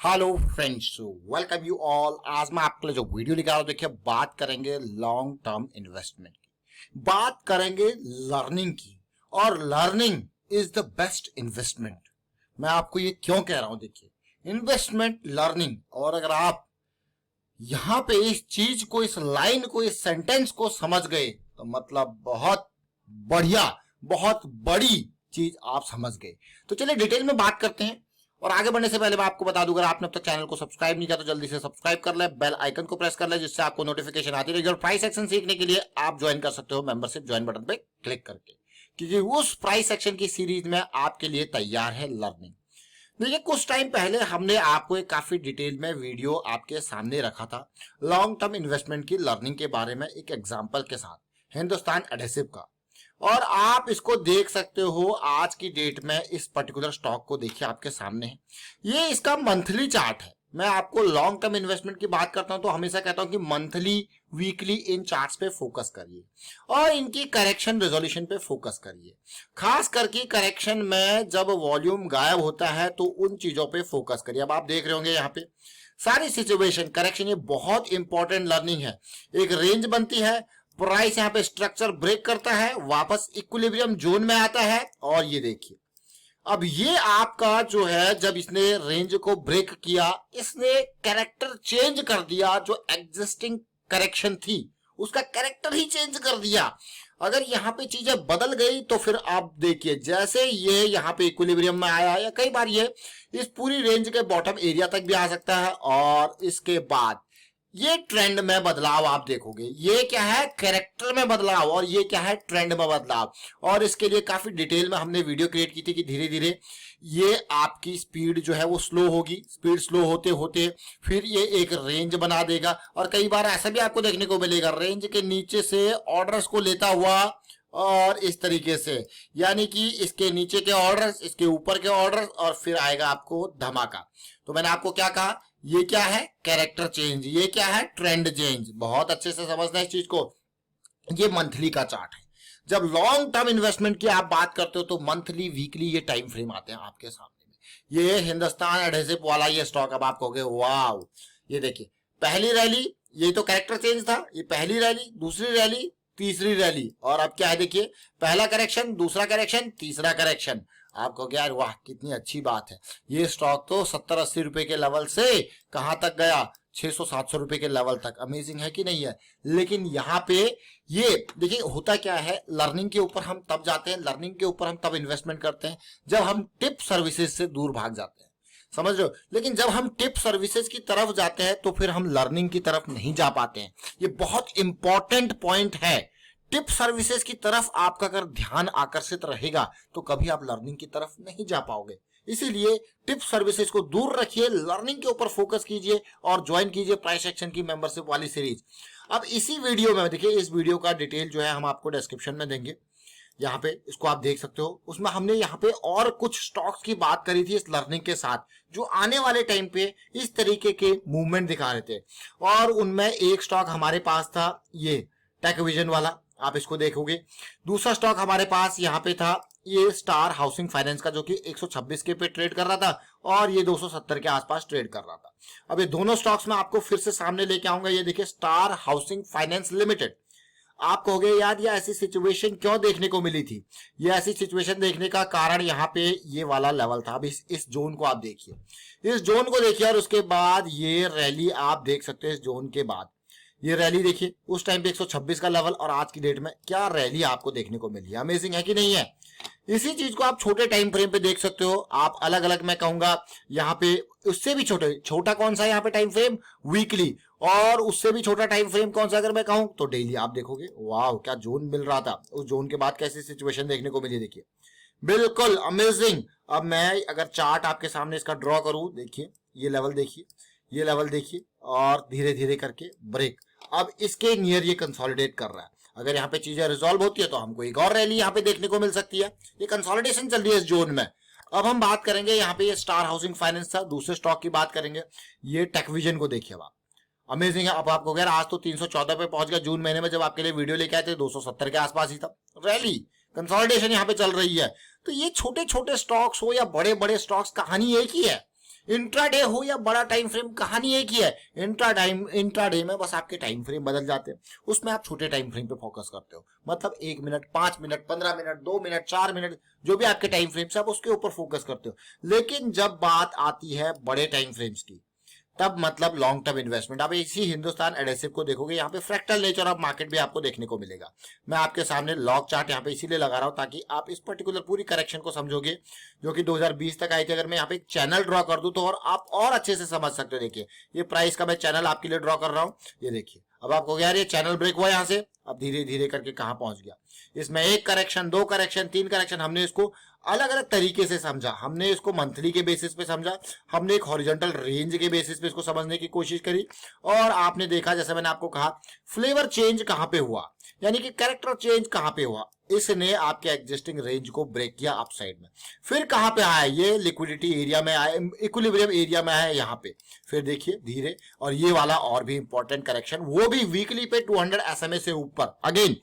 Hello friends, welcome you all. आज मैं आपके लिए जो वीडियो लेकर आ रहा हूं, देखिए बात करेंगे लॉन्ग टर्म इन्वेस्टमेंट की, बात करेंगे लर्निंग की। और learning is the best investment. मैं आपको ये क्यों कह रहा हूं, देखिए इन्वेस्टमेंट लर्निंग। और अगर आप यहां पे इस चीज को, इस लाइन को, इस सेंटेंस को समझ गए तो मतलब बहुत बढ़िया, बहुत बड़ी चीज आप समझ गए। तो चलिए डिटेल में बात करते हैं। और आगे बढ़ने से पहले मैं आपको बता दूं, अगर आपने अब तक चैनल को सब्सक्राइब नहीं किया तो जल्दी से सब्सक्राइब कर ले, बेल आइकन को प्रेस कर ले, जिससे आपको नोटिफिकेशन आती रहेगी। और प्राइस एक्शन सीखने के लिए आप ज्वाइन कर सकते हो मेंबरशिप ज्वाइन बटन पे क्लिक करके, क्योंकि उस प्राइस एक्शन की सीरीज में आपके लिए तैयार है लर्निंग। देखिए कुछ टाइम पहले हमने आपको एक काफी डिटेल में वीडियो आपके सामने रखा था लॉन्ग टर्म इन्वेस्टमेंट की लर्निंग के बारे में, एक एग्जांपल के साथ हिंदुस्तान एडहेसिव का। और आप इसको देख सकते हो आज की डेट में। इस पर्टिकुलर स्टॉक को देखिए आपके सामने है, ये इसका मंथली चार्ट है। मैं आपको लॉन्ग टर्म इन्वेस्टमेंट की बात करता हूं तो हमेशा कहता हूं कि मंथली वीकली इन चार्ट्स पे फोकस करिए और इनकी करेक्शन रेजोल्यूशन पे फोकस करिए। खास करके करेक्शन में जब वॉल्यूम गायब होता है तो उन चीजों पे फोकस करिए। अब आप देख रहे होंगे यहाँ पे सारी सिचुएशन करेक्शन, ये बहुत इंपॉर्टेंट लर्निंग है। एक रेंज बनती है, प्राइस यहाँ पे स्ट्रक्चर ब्रेक करता है, वापस इक्विलिब्रियम जोन में आता है। और ये देखिए अब ये आपका जो है, जब इसने रेंज को ब्रेक किया, इसने कैरेक्टर चेंज कर दिया। जो एग्जिस्टिंग करेक्शन थी उसका कैरेक्टर ही चेंज कर दिया। अगर यहाँ पे चीजें बदल गई तो फिर आप देखिए, जैसे ये यहाँ पे इक्विलिब्रियम में आया, या कई बार ये इस पूरी रेंज के बॉटम एरिया तक भी आ सकता है। और इसके बाद ये ट्रेंड में बदलाव आप देखोगे। ये क्या है, कैरेक्टर में बदलाव, और ये क्या है, ट्रेंड में बदलाव। और इसके लिए काफी डिटेल में हमने वीडियो क्रिएट की थी कि धीरे धीरे ये आपकी स्पीड जो है वो स्लो होगी। स्पीड स्लो होते होते फिर ये एक रेंज बना देगा। और कई बार ऐसा भी आपको देखने को मिलेगा, रेंज के नीचे से ऑर्डर्स को लेता हुआ और इस तरीके से, यानी कि इसके नीचे के ऑर्डर्स, इसके ऊपर के ऑर्डर्स, और फिर आएगा आपको धमाका। तो मैंने आपको क्या कहा, ये क्या है, कैरेक्टर चेंज, ये क्या है, ट्रेंड चेंज। बहुत अच्छे से समझना है इस चीज को। ये मंथली का चार्ट है। जब लॉन्ग टर्म इन्वेस्टमेंट की आप बात करते हो तो मंथली वीकली ये टाइम फ्रेम आते हैं आपके सामने में। ये हिंदुस्तान एडहेसिव वाला ये स्टॉक, अब आप कहोगे वाह, ये देखिए पहली रैली, ये तो कैरेक्टर चेंज था, ये पहली रैली, दूसरी रैली, तीसरी रैली, और अब क्या है देखिए, पहला करेक्शन, दूसरा करेक्शन, तीसरा करेक्शन। आप कहोगे यार वाह कितनी अच्छी बात है, ये स्टॉक तो 70-80 रुपए के लेवल से कहां तक गया, 600-700 रुपए के लेवल तक। अमेजिंग है कि नहीं है। लेकिन यहाँ पे ये देखिए होता क्या है, लर्निंग के ऊपर हम तब जाते हैं, लर्निंग के ऊपर हम तब इन्वेस्टमेंट करते हैं जब हम टिप सर्विसेज से दूर भाग जाते हैं, समझ रहे हो। लेकिन जब हम टिप सर्विसेज की तरफ जाते हैं तो फिर हम लर्निंग की तरफ नहीं जा पाते हैं। ये बहुत इंपॉर्टेंट पॉइंट है। टिप सर्विसेज की तरफ आपका अगर ध्यान आकर्षित रहेगा तो कभी आप लर्निंग की तरफ नहीं जा पाओगे। इसीलिए टिप सर्विसेज को दूर रखिए, लर्निंग के ऊपर फोकस कीजिए और ज्वाइन कीजिए प्राइस एक्शन की मेंबरशिप वाली सीरीज। अब इसी वीडियो में देखिए, इस वीडियो का डिटेल जो है हम आपको डिस्क्रिप्शन में देंगे, यहाँ पे इसको आप देख सकते हो। उसमें हमने यहाँ पे और कुछ स्टॉक्स की बात करी थी इस लर्निंग के साथ, जो आने वाले टाइम पे इस तरीके के मूवमेंट दिखा रहे थे। और उनमें एक स्टॉक हमारे पास था ये टेकविजन वाला, आप इसको देखोगे। दूसरा स्टॉक हमारे पास यहाँ पे था ये स्टार हाउसिंग फाइनेंस का, जो कि 126 के पे ट्रेड कर रहा था और ये 270 के आसपास ट्रेड कर रहा था। अब ये दोनों स्टॉक्स में आपको फिर से सामने लेके आऊंगा। ये देखिए स्टार हाउसिंग फाइनेंस लिमिटेड। आप कहोगे यार ये ऐसी सिचुएशन क्यों देखने को मिली थी। ये ऐसी सिचुएशन देखने का कारण यहाँ पे ये वाला लेवल था। अब इस जोन को आप देखिए, इस जोन को देखिए, और उसके बाद ये रैली आप देख सकते हैं। इस जोन के बाद ये रैली देखिए, उस टाइम पे 126 का लेवल, और आज की डेट में क्या रैली आपको देखने को मिली है। अमेजिंग है कि नहीं है। इसी चीज को आप छोटे टाइम फ्रेम पे देख सकते हो। आप अलग अलग, मैं कहूंगा यहाँ पे उससे भी छोटा कौन सा है यहाँ पे टाइम फ्रेम, वीकली। और उससे भी छोटा टाइम फ्रेम कौन सा अगर मैं कहूं तो डेली। आप देखोगे वाह क्या जोन मिल रहा था, उस जोन के बाद कैसी सिचुएशन देखने को मिली, देखिए बिल्कुल अमेजिंग। अब मैं अगर चार्ट आपके सामने इसका ड्रॉ करूं, देखिए ये लेवल देखिए, ये लेवल देखिए, और धीरे धीरे करके ब्रेक। अब इसके नियर ये कंसोलिडेट कर रहा है। अगर यहाँ पे चीजें रिजॉल्व होती है तो हमको एक और रैली यहाँ पे देखने को मिल सकती है। ये कंसोलिडेशन चल रही है इस जोन में। अब हम बात करेंगे यहाँ पे, ये स्टार हाउसिंग फाइनेंस था। दूसरे स्टॉक की बात करेंगे, ये टेकविजन को देखिए। आप अमेजिंग है। अब आपको कह रहा आज तो 314 पे पहुंच गया। जून महीने में जब आपके लिए वीडियो लेके आए थे 270 के आसपास ही था। रैली कंसोलिडेशन यहाँ पे चल रही है। तो ये छोटे छोटे स्टॉक्स हो या बड़े बड़े स्टॉक्स, कहानी एक ही है। इंट्राडे हो या बड़ा टाइम फ्रेम, कहानी एक ही है। इंट्राडे में बस आपके टाइम फ्रेम बदल जाते हैं, उसमें आप छोटे टाइम फ्रेम पे फोकस करते हो, मतलब 1 minute, 5 minute, 15 minute, 2 minute, 4 minute, जो भी आपके टाइम फ्रेम्स है आप उसके ऊपर फोकस करते हो। लेकिन जब बात आती है बड़े टाइम फ्रेम्स की, तब मतलब लॉन्ग टर्म इन्वेस्टमेंट, आप इसी हिंदुस्तान एडेसिव को देखोगे, यहाँ पे फ्रैक्टल नेचर ऑफ मार्केट भी आपको देखने को मिलेगा। मैं आपके सामने लॉग चार्ट यहाँ पे इसीलिए लगा रहा हूँ ताकि आप इस पर्टिकुलर पूरी करेक्शन को समझोगे, जो कि 2020 तक आई थी। अगर मैं यहाँ पे एक चैनल ड्रॉ कर दूं तो और आप और अच्छे से समझ सकते हो। देखिए ये प्राइस का मैं चैनल आपके लिए ड्रॉ कर रहा हूँ, ये देखिए। अब आपको यार ये चैनल ब्रेक हुआ यहाँ से, अब धीरे धीरे करके कहाँ पहुंच गया। इसमें 1 करेक्शन, 2 करेक्शन, 3 करेक्शन, हमने इसको अलग अलग तरीके से समझा। हमने इसको मंथली के बेसिस पे समझा, हमने एक हॉरिजॉन्टल रेंज के बेसिस पे इसको समझने की कोशिश करी, और आपने देखा जैसे मैंने आपको कहा फ्लेवर चेंज कहां पे हुआ, यानी कि कैरेक्टर चेंज कहां पे हुआ। इसने आपके एग्जिस्टिंग रेंज को ब्रेक किया अपसाइड में। फिर कहां पे आया, ये लिक्विडिटी एरिया में आया, इक्विलिब्रियम एरिया में आया यहाँ पे। फिर देखिए धीरे, और ये वाला और भी इंपॉर्टेंट करेक्शन, वो भी वीकली पे 200 SMA से ऊपर। Again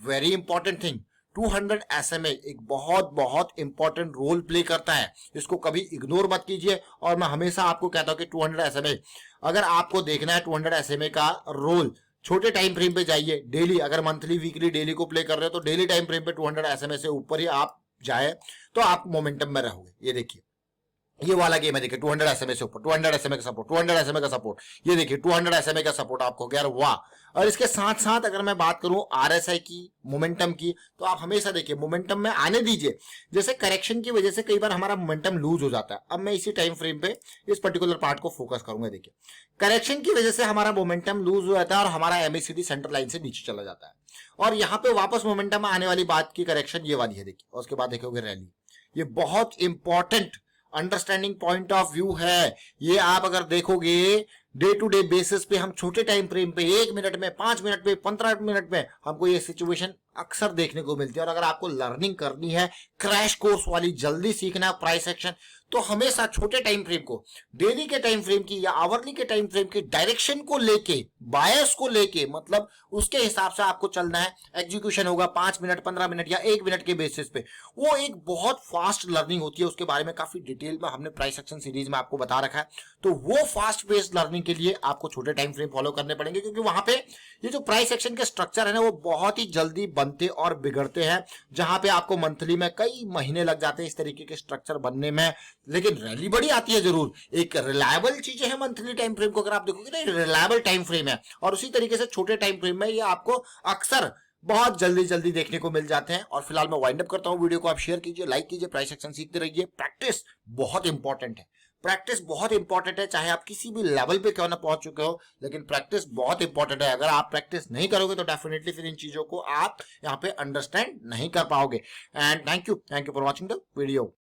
very important thing, 200 SMA एक बहुत बहुत इंपॉर्टेंट रोल प्ले करता है, इसको कभी इग्नोर मत कीजिए। और मैं हमेशा आपको कहता हूं कि 200 SMA, अगर आपको देखना है 200 SMA का रोल, छोटे टाइम फ्रेम पे जाइए। डेली, अगर मंथली, वीकली, डेली को प्ले कर रहे हो तो डेली टाइम फ्रेम पे 200 SMA से ऊपर ही आप जाए तो आप मोमेंटम में रहोगे। ये देखिए ये वाला गेम है, देखिए 200 SMA से ऊपर, 200 SMA का सपोर्ट, 200 SMA का सपोर्ट, ये देखिए 200 SMA का सपोर्ट आपको गया, वाह। और इसके साथ साथ अगर मैं बात करूं RSI की, मोमेंटम की, तो आप हमेशा देखिए मोमेंटम में आने दीजिए। जैसे करेक्शन की वजह से कई बार हमारा मोमेंटम लूज हो जाता है। अब मैं इसी टाइम फ्रेम पे इस पर्टिकुलर पार्ट को फोकस करूंगा। देखिए करेक्शन की वजह से हमारा मोमेंटम लूज हो जाता है और हमारा MACD सेंटर लाइन से नीचे चला जाता है, और यहाँ पे वापस मोमेंटम आने वाली बात की करेक्शन ये वाली है, देखिए। और उसके बाद देखोगे रैली, ये बहुत important understanding point of view है। ये आप अगर देखोगे डे टू डे बेसिस पे, हम छोटे टाइम फ्रेम पे 1 मिनट में, 5 मिनट में, 15 मिनट में हमको ये सिचुएशन अक्सर देखने को मिलती है। और अगर आपको लर्निंग करनी है, क्रैश कोर्स वाली, जल्दी सीखना है प्राइस एक्शन, तो हमेशा छोटे टाइम फ्रेम को, डेली के टाइम फ्रेम की या आवरली के टाइम फ्रेम की डायरेक्शन को लेके, बायस को लेके, मतलब उसके हिसाब से आपको चलना है। एग्जीक्यूशन होगा 5 मिनट, 15 मिनट या 1 मिनट के बेसिस पे, वो एक बहुत फास्ट लर्निंग होती है। उसके बारे में काफी डिटेल में हमने प्राइस एक्शन सीरीज में आपको बता रखा है। तो वो फास्ट बेस्ड लर्निंग के लिए आपको छोटे टाइम फ्रेम फॉलो करने पड़ेंगे, क्योंकि वहां पे ये जो प्राइस एक्शन के स्ट्रक्चर है ना, वो बहुत ही जल्दी बनते और बिगड़ते हैं। जहां पे आपको मंथली में कई महीने लग जाते हैं इस तरीके के स्ट्रक्चर बनने में, लेकिन रैली बड़ी आती है जरूर। एक रिलायबल चीजें हैं मंथली टाइम फ्रेम को, अगर आप देखोगे ना, रिलायबल टाइम फ्रेम है। और उसी तरीके से छोटे टाइम फ्रेम में ये आपको अक्सर बहुत जल्दी जल्दी देखने को मिल जाते हैं। और फिलहाल मैं वाइंड अप करता हूं वीडियो को। आप शेयर कीजिए, लाइक कीजिए, प्राइस एक्शन सीखते रहिए। प्रैक्टिस बहुत इंपॉर्टेंट है, प्रैक्टिस बहुत इंपॉर्टेंट है, चाहे आप किसी भी लेवल पे क्यों ना पहुंच चुके हो, लेकिन प्रैक्टिस बहुत इंपॉर्टेंट है। अगर आप प्रैक्टिस नहीं करोगे तो डेफिनेटली फिर इन चीजों को आप यहाँ पे अंडरस्टैंड नहीं कर पाओगे। And thank you for watching the video.